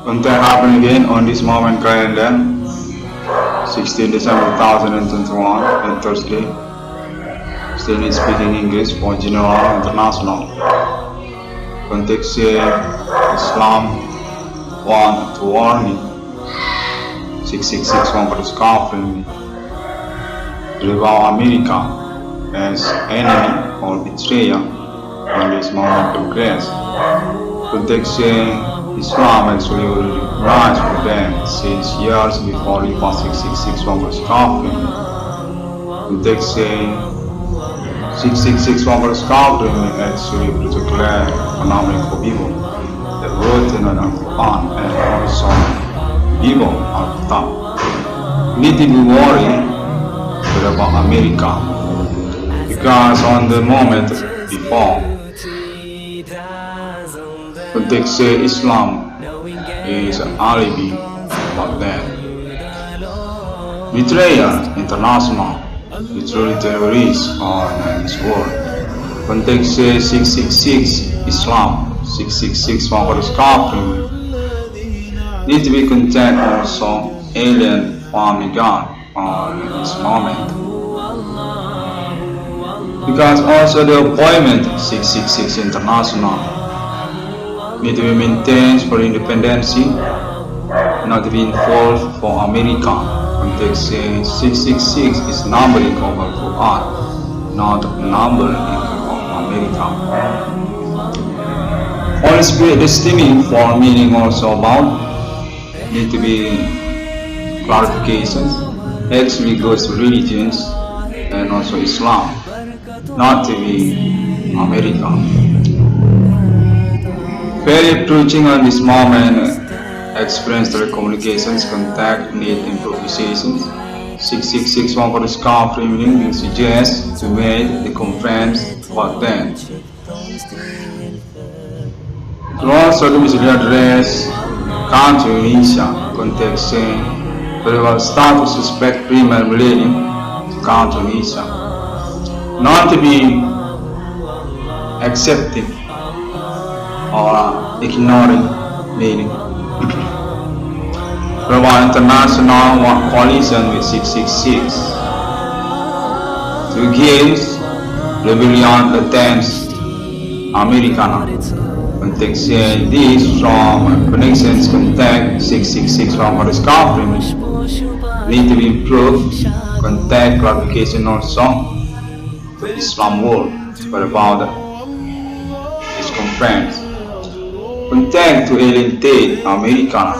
Contact happened again on this moment calendar, 16 December 2021, and Thursday. Still need speaking English for general international. Context say Islam want to warn me. 666 one for the scarf me. Revile America as enemy or betrayer on this moment of grace. Context say Islam actually already rise for them since years before Riva 6661 was carved. Context say 6661 was carved actually declared economic for people that wrote in an Quran and also people are top. Need to be worried about America because on the moment before they say Islam is an alibi about that. Betrayal international, literally terrorists on this world. Context says 666 Islam, 666 one for the scarf. Need to be content also alien farming God on this moment. Because also the appointment 666 international need to be maintained for independence, not to be involved for America. Context says 666 is numbering of the Quran, not numbering of America. Holy Spirit esteeming for meaning also about need to be clarifications. Actually goes to religions and also Islam, not to be America. Fairly preaching on this moment, experience telecommunications, contact, need improvisations. 6661 for the scarf meaning will suggest to make the conference about them. Also to be address country Indonesia, context saying they will start to suspect criminal relating to country Indonesia. Not to be accepting or ignoring meaning. Provide international coalition with 666 to give rebellion attempts Americana. Context saying this from connections contact 666 from the scarf need to be improved. Contact clarification also to Islam world for about this conference. Contact to alienate Americana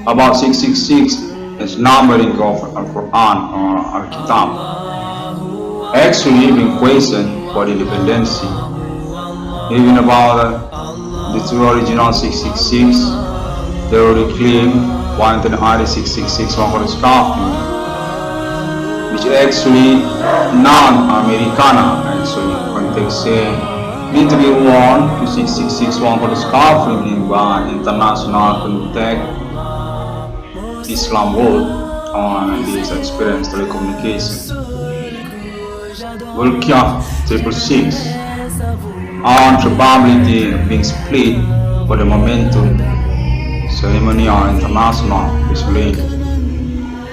about 666 is numbering of Al-Quran or Al-Kitab. Actually even question for the independency. Even about the two original 666, they already claim one to the other 666 one for the scarf, which actually non-Americana actually. Context saying need to be worn to 666 one for the scarf by international contact Islam world on this experience telecommunication. Volkia 666 on probability of being split for the momentum ceremonial international display.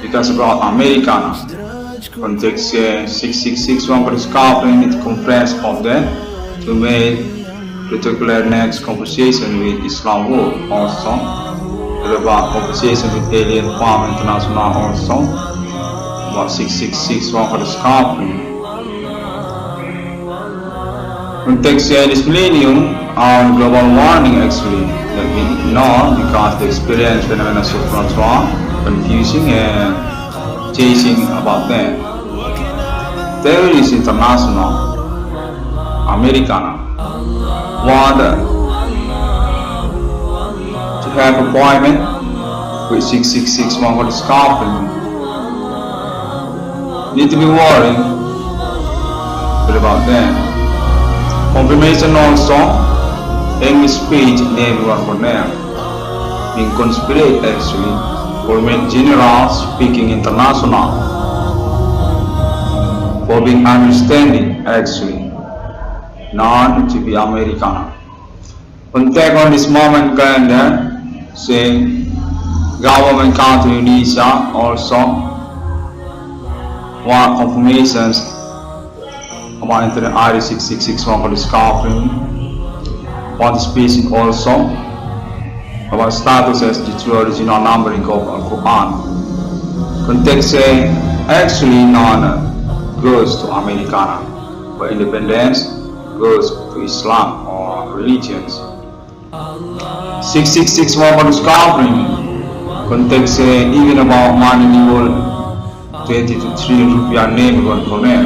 Because about Americana, context 666 one for the scarf need to compress of them to make particular next conversation with Islam world also. About conversation with alien farm international also. About 666 one for the scarf. Context this millennium on global warming actually that we ignore because the experience phenomena supernatural, confusing and chasing about them. Terrorist international, Americana, want to have appointment with 666 one for the scarf. Need to be worried about them. Confirmation also, English speech name one for them. Being conspirate actually, for being general speaking international. For being understanding actually, not to be Americana. Contact on this moment calendar, Say government country Indonesia also want confirmations about Internet ID 6661 for discovering participation also about status as the true original numbering of Al-Quran. Context say actually none goes to Americana, but independence goes to Islam or religions. 6661 for discovering. Context say even about money level 20 to 3 rupiah name one for them.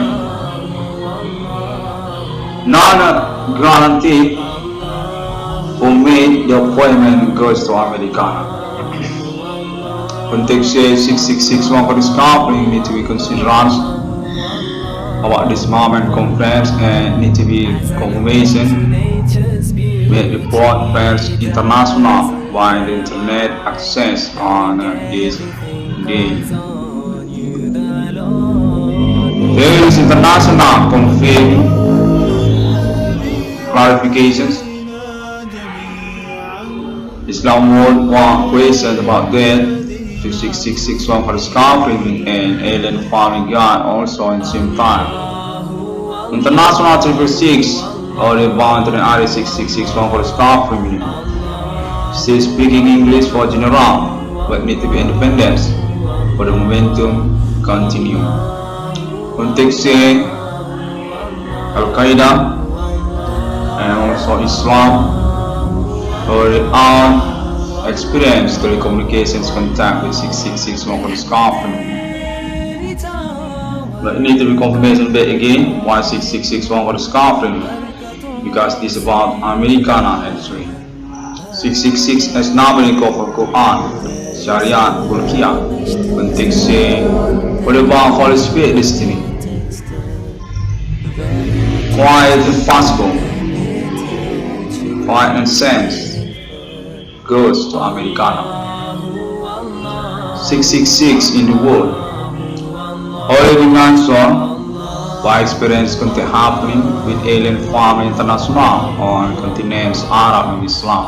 None guarantee who made the appointment goes to Americana. Context says 6661 for discovering need to be considered about this moment conference and need to be confirmation made report first international by the internet access on this day. There is international confirmed clarifications. Islam World one question about that. 6661 for discovering and alien farming gun also in the same time. International 666 or about the area 6661 for discovering. Still speaking English for general, but need to be independent for the momentum continue. Context say Al-Qaeda and also Islam already on experience telecommunications contact with 6661 for discovering. But it need to be confirmation back again why 6661 for discovering, because this is about Americana actually. 666 as numbering of Quran, Sharia, Burkia. Context say what about Holy Spirit destiny? Quiet and possible, quiet and sense goes to Americana. 666 in the world. Already mentioned by experience content happening with alien farm international on continents Arab and Islam.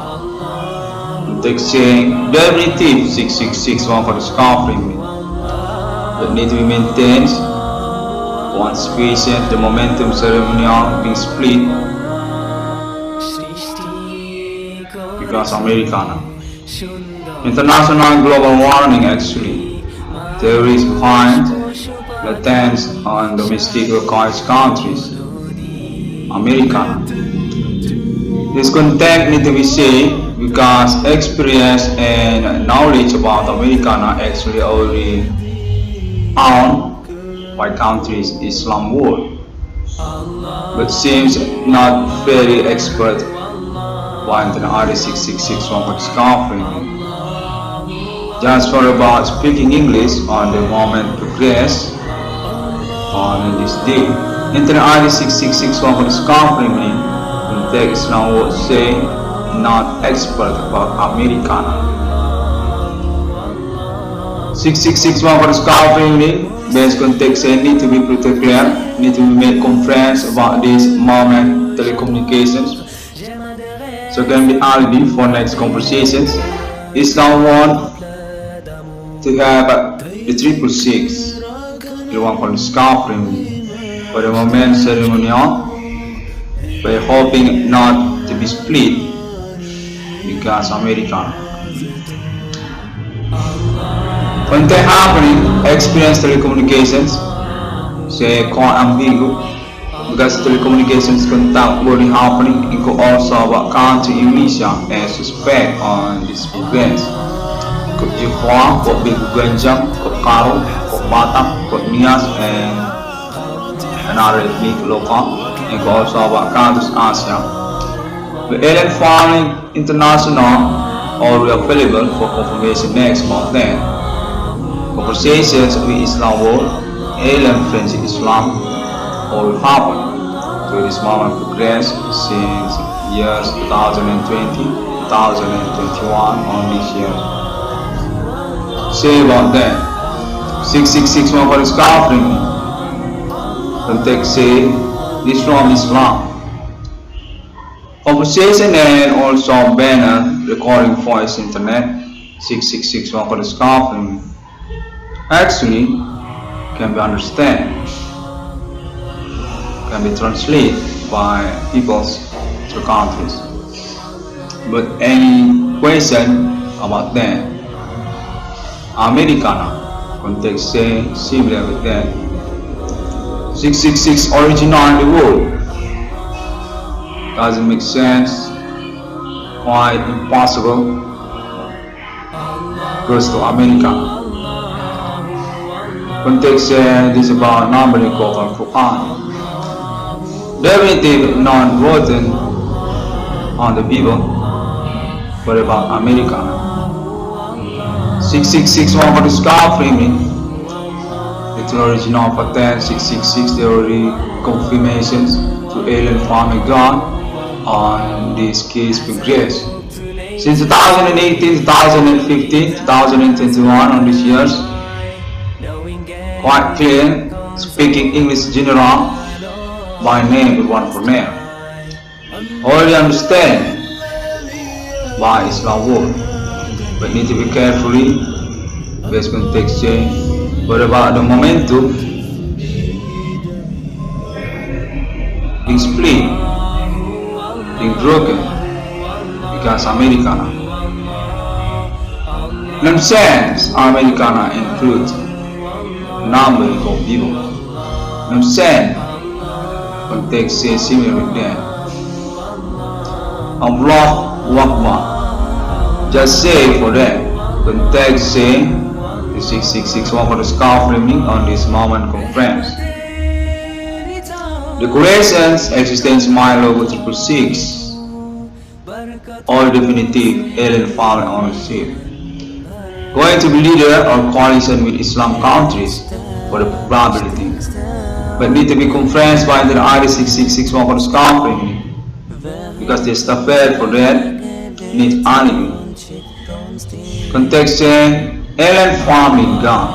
Context saying definitive 6661 for discovering that need to be maintained. Once patient, the momentum ceremonial being split because Americana. International global warning actually. Terrorists behind the tents on domestic localized countries. Americana. This contact need to be said because experience and knowledge about Americana actually already owned by countries Islam world, but seems not very expert by the RD 6661 for discovering. Just for about speaking English on the moment progress on this day. Internet ID 6661 for discovering context Islam would say not expert about Americana. 6661 for discovering based context need to be pretty clear, need to be made conference about this moment telecommunications. So can be alibi for next conversations. Islam want to have the 666, the one for discovering for the moment ceremonial, by hoping not to be split because American. Content happening, experience telecommunications, say quite ambiguous, because telecommunications contact body happening, it could also about country Indonesia and suspect on this event. Could Jepang, could Big Ganjang, could Karo, could Batak, could Nias, and another ethnic local, and could also about countries Asia. The alien farming international already available for confirmation next month then. Conversations with Islam world, alien friendship Islam, all will happen to this moment progress since years 2020, 2021 on this year. Say about that. 6661 for discovering. Context say this from Islam. Conversation and also banner recording voice internet 666 Walker Scarfing actually can be understood, can be translated by peoples to countries. But any question about that, Americana context say similar with that. 666 original in the world doesn't make sense, quite impossible. Goes to America. Context says this about numbering of Quran. Definitely not written on the people, but about America. 666 one for the scar framing. It's original patent 666 theory confirmations to alien farming gone on this case progress. Since 2018, 2015, 2021 on these years, quite clear, speaking English general by name with one for name. Already understand why Islam word, but need to be carefully based on text change. What about the momentum? Being split, being broken, because Americana. Nonsense, Americana includes number of people. Nonsense, context says similar with them. Allah Wakbar, just say for them. Context say the 666 one for the scarf framing on this moment conference. Decorations, existence my logo 666. All definitive alien foreign ownership. Going to be leader or coalition with Islam countries for the probability, but need to be conferenced by the ID 666 one for the scarf framing because they stuff for that need alibi. Context saying alien farming gun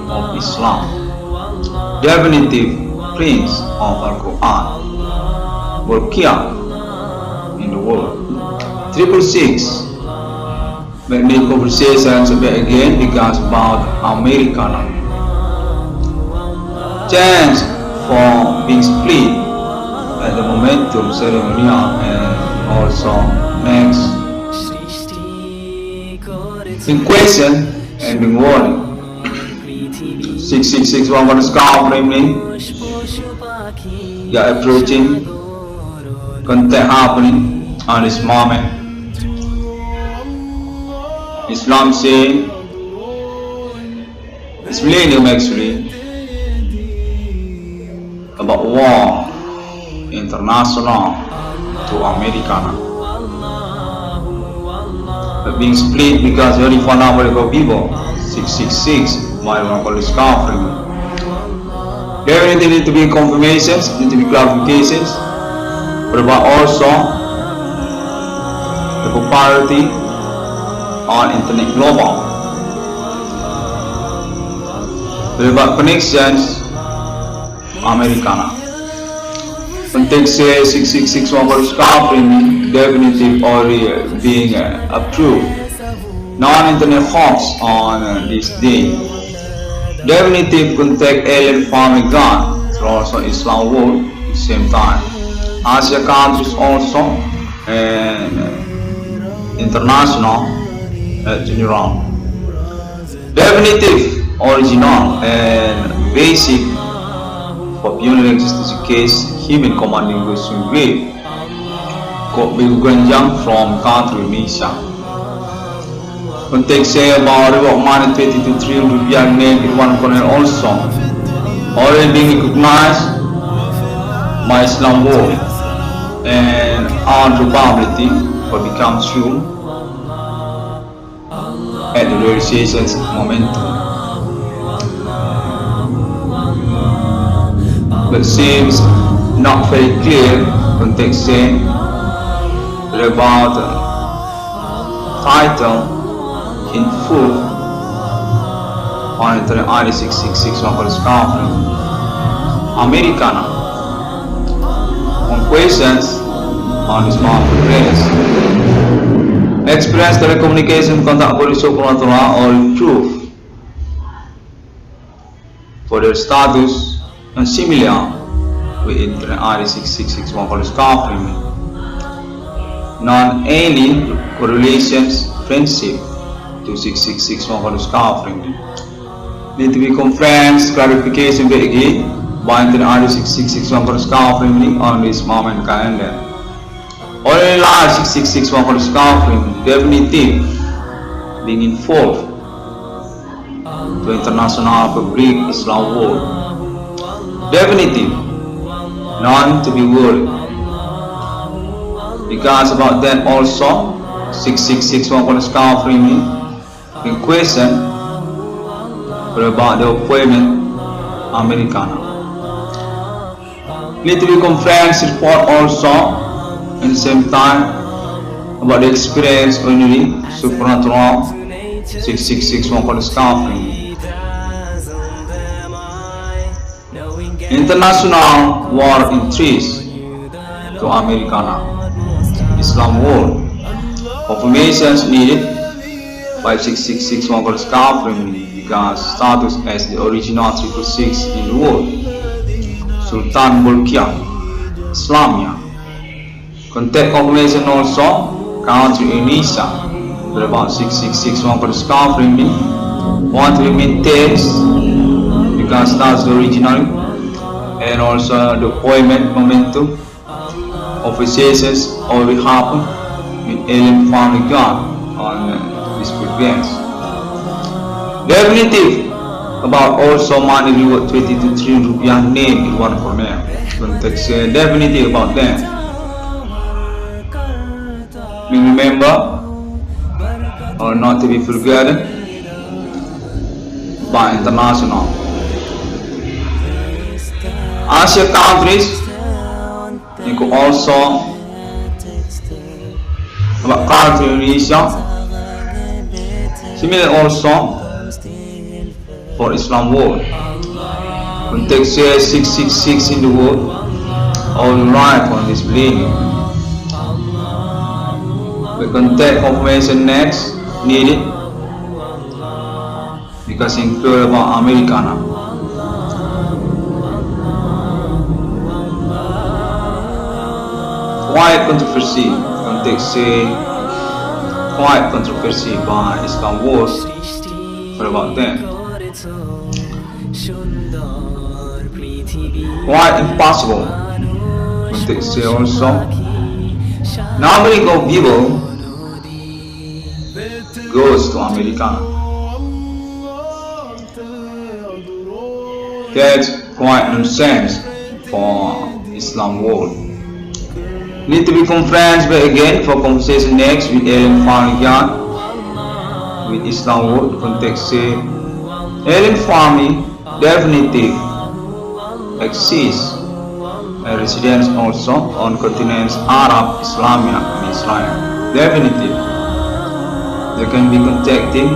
of Islam, definitive prince of Al-Quran, were killed in the world. 666 but need conversations again because about Americana. Chance for being split at the momentum ceremonial and also next in question and in warning. 666 one for the scar framing. You are approaching contact happening on this moment. Islam saying it's millennium actually about war international to Americana. But being split because very far number of people 666 why one call this conflict. There need to be confirmations, need to be clarifications, but about also the popularity on internet global. But about connections Americana. Context says 666 one for scarfing definitive already being approved. Non-internet hoax on this day. Definitive contact alien farming gun through also Islam world at the same time. Asia countries also and international general. Definitive, original and basic for purely existence case human commanding goes to grave. Begunjang from country Indonesia. Context say about reward money 22 trillion rupiah named in one corner also. Already being recognized by Islam world and our probability for become true at the realization's momentum. But seems not very clear context saying about the title in full on the ID 666 one for this conference. Americana on questions on his powerful grace. Experience telecommunication contact police all proof for their status and similar with Internet ID 6661 for discovery. Non-alien correlations friendship to 6661 for discovery. Need to be conference clarification again by Internet ID 6661 for discovery on this moment calendar. Only large 6661 for discovery definitive being involved to international public Islam world. Definitive, none to be worried. Because about that also, 6661 for discovery in question about the appointment Americana. Need to be conference report also in the same time about the experience only supernatural 6661 for discovery. International war increase to Americana Islam world. Confirmations needed by 6661 for discovery because status as the original 666 in the world. Sultan Bolkiah Islamia. Contact confirmation also country Indonesia with about 6661 for discovery want to remain text because that's the original, and also the appointment momentum of recesses already happened with alien family God on this events. Definitive about also money reward 22 trillion rupiah name in one for them. Context definitive about them. We remember or not to be forgotten by international. Asia countries you could also about country Indonesia. Similar also for Islam world. Context 666 in the world. All right on this millennium. The contact confirmation next needed because include about Americana. Quiet controversy. Context quiet controversy by Islam world. What about them? Quite impossible. Context also. Nobody go people goes to Americana. That's quite nonsense for Islam world. Need to be conferenced but again for conversation next with alien family God with Islam world. Context alien family definitive exists and residence also on continents Arab, Islamia and Israel. Definitive. They can be contacting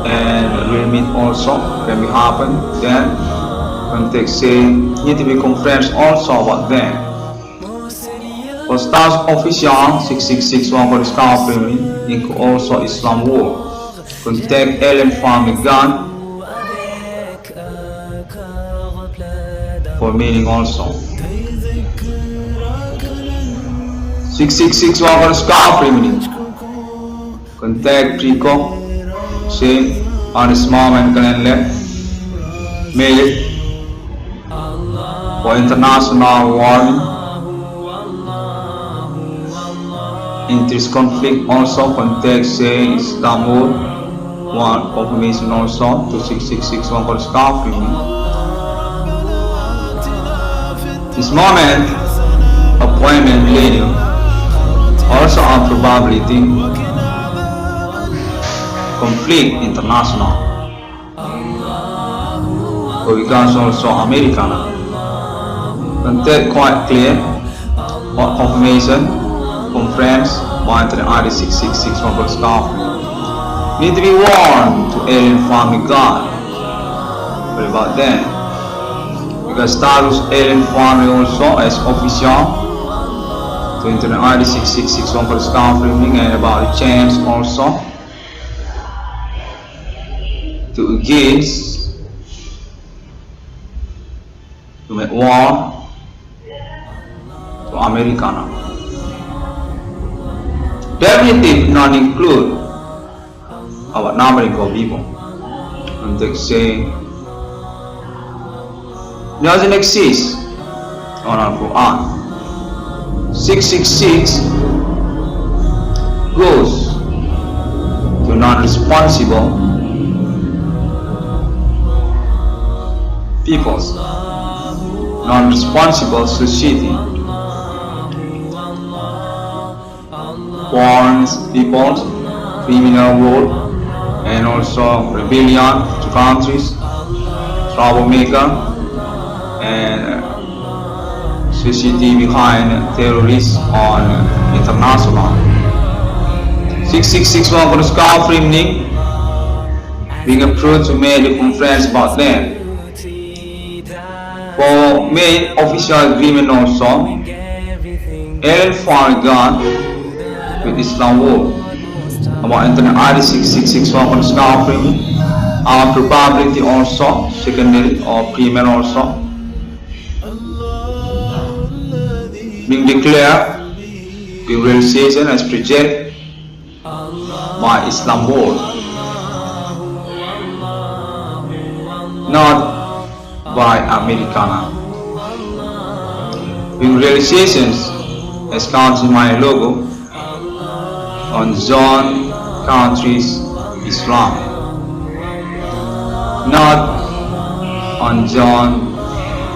and real meet also can be happen. Then context need to be conferenced also about them. For staff official 6661 for discovery include also Islam world. Contact alien family God for meaning also. 6661 for discovery meaning. Contact Rico say on his mom and calendar mail for international warning. Interest conflict also contact say Istanbul one confirmation also to 6661 for discovery. This moment appointment later also on probability conflict international because also Americana. Contact quite clear what confirmation conference by Internet ID 6661 for discovery. Need to be warned to alien family God. What about them? Because status alien family also as official to internet ID 6661 for scarf evening, and about the chance also to against to make war to Americana. Definitely not include our numbering of people. And they say doesn't exist on our Quran. 666 goes to non-responsible peoples, non-responsible society, foreign peoples, criminal world, and also rebellion to countries, troublemaker, and society behind terrorists on international. 6661 for the scarf evening, being approved to make a conference about them. For main official agreement also, Ellen Farragut with Islam World about internet ID 6661 for the scarf evening, our probability also, secondary or primary also, being declared the realization as project by Islam World, not by Americana. Being realizations as counts in my logo on zone countries Islam, not on zone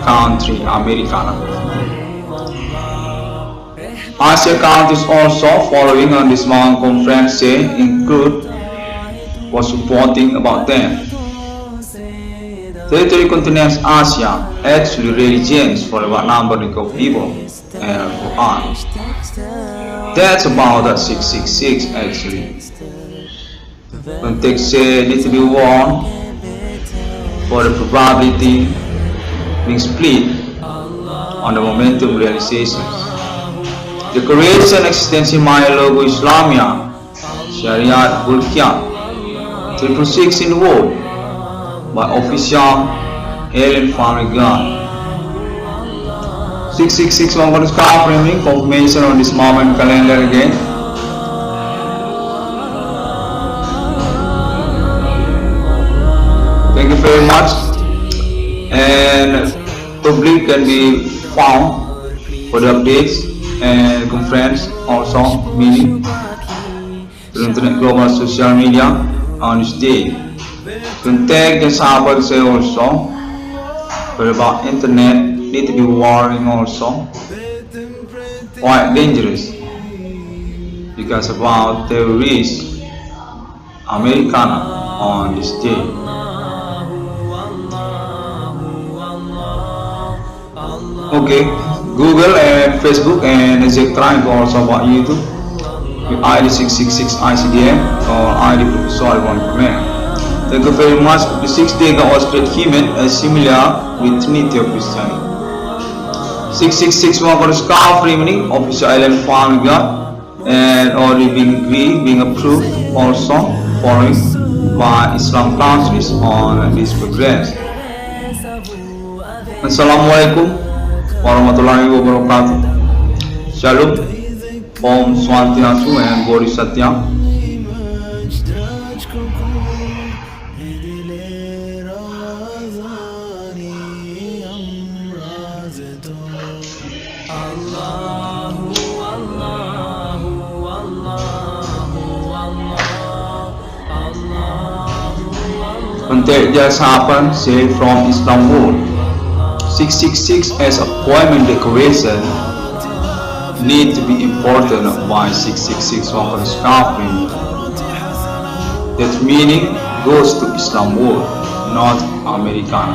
country Americana. Asia countries also following on this Mount conference say include was supporting about them. Territory contains Asia, actually religions for about number of people and Quran. That's about that 666 actually. When text say need to be warned for the probability being split on the momentum realizations. The creation existence in my logo Islamia, Shariat Bulkia, 666 in the world by official Ellen Farragut. 6661 for the scarf framing, confirmation on this moment calendar again. Thank you very much. And public can be found for the updates and conference also meeting through internet global social media on this day. Contact the sahabat say also but about internet need to be warning also quite dangerous because about terrorists Americana on this day. Okay, Google and Facebook and etc. also about YouTube with ID 666 ICDM or ID Professor One Command. Thank you very much. The 6th day was created human as similar with Trinity of Christianity. 6661 for the scarf remaining official Ellen Farragut and already being approved also following by Islam countries on this progress. Assalamualaikum warahmatullahi wabarakatuh. Shalom, Om Swantiastu and Gauri Satya. Contact just happened, say from Istanbul. 666 as appointment decoration need to be important by 666 on the scarfing. That meaning goes to Islam world, not Americana.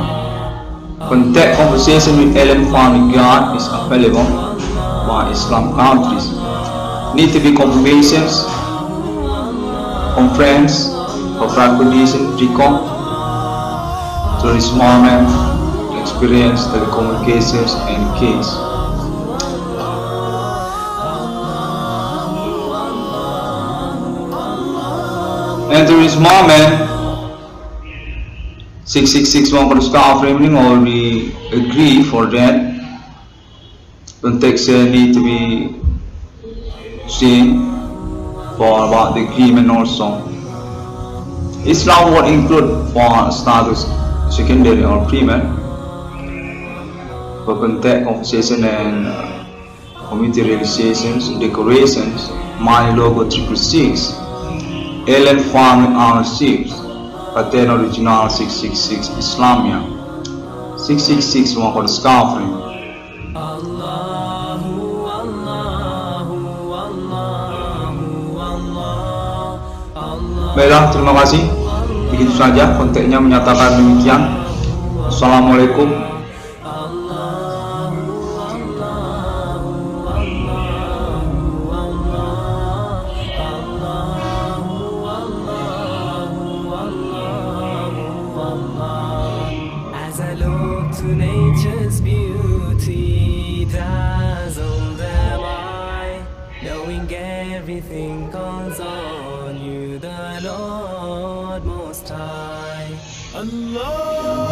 Contact conversation with Ellen Farragut is available by Islam countries. Need to be confirmations, conference, or condition, recon. To this moment, experience telecommunications and case. And there is moment 666 for the star framing, or we agree for that. Context need to be seen for about the agreement also. Islam would include for status secondary or primary for contact conversation and community realizations, decorations, my logo 666, alien farm R6, pattern original 666 Islamia, 666 one for the scarfing. Baiklah, terima kasih. Begitu saja kontennya menyatakan demikian. Assalamualaikum. As I look to nature's beauty, dazzled am I, knowing everything calls on you, the Lord Most High. Allah.